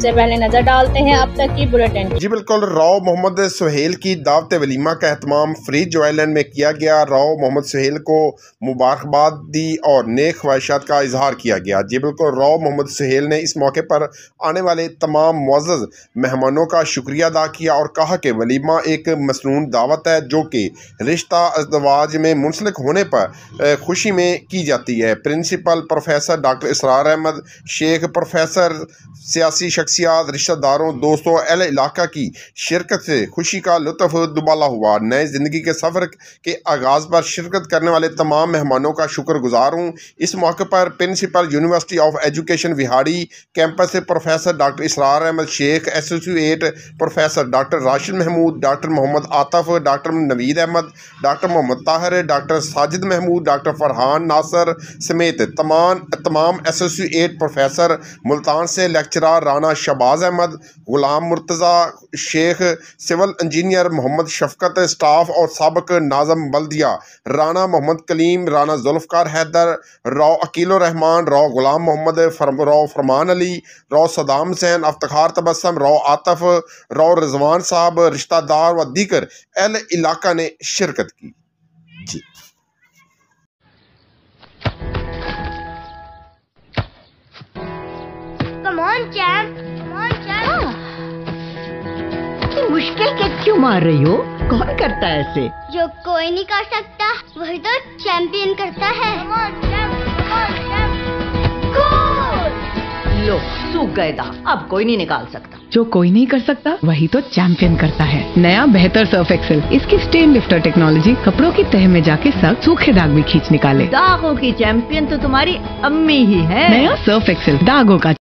से पहले नजर डालते हैं अब तक की बुलेटिन। जी बिल्कुल, राव मोहम्मद सुहेल की दावत वलीमा का एहतमाम फ्रीज जो आइलैंड में किया गया। राव मोहम्मद सुहेल को मुबारकबाद दी और नेक ख्वाहिशात का इजहार किया गया। जी बिल्कुल, राव मोहम्मद सुहेल ने इस मौके पर आने वाले तमाम मुअज़्ज़ज़ मेहमानों का शुक्रिया अदा किया और कहा कि वलीमा एक मसनून दावत है जो कि रिश्ता अज़दवाज में मुंसलिक होने पर खुशी में की जाती है। Principal professor doctor Israr Ahmed Sheikh, professor, सियासी शख्सियात, रिश्तेदारों, दोस्तों, अहले इलाका की शिरकत से खुशी का लुत्फ़ दुबाला हुआ। नए ज़िंदगी के सफ़र के आगाज़ पर शिरकत करने वाले तमाम मेहमानों का शुक्रगुजार हूँ। इस मौके पर principal university of education Vehari campus से professor doctor Israr Ahmed Sheikh, associate professor doctor Rashid Mahmood, doctor Muhammad Atif, doctor Naveed Ahmed, doctor Muhammad Tahir, doctor Sajid Mahmood, doctor Farhan Nasir समेत तमाम एसोसिएट प्रोफेसर, मुल्तान से lecturer Rana Shahbaz Ahmed, Ghulam Murtaza Sheikh, civil engineer Muhammad Shafqat, staff और साबिक नाज़म बल्दिया राना मोहम्मद कलीम, राना जुल्फ़कार हैदर, राव अकील रहमान, राव गुलाम मोहम्मद, राव फरमान अली, राव सदाम हुसैन, अफ्तार तबस्सम, राव आतफ, राव रिजवान साहब, रिश्तेदार व दीगर अहले इलाका ने शिरकत की। जी मुश्किल के क्यों मार रही हो? कौन करता है ऐसे? जो कोई नहीं कर सकता वही तो चैंपियन करता है। लो, सूख गए दाग, अब कोई नहीं निकाल सकता। जो कोई नहीं कर सकता वही तो चैंपियन करता है। नया बेहतर सर्फ एक्सेल, इसकी स्टेन लिफ्टर टेक्नोलॉजी कपड़ों की तह में जाके सख्त सूखे दाग भी खींच निकाले। दागों की चैंपियन तो तुम्हारी अम्मी ही है। नया सर्फ एक्सेल, दागों का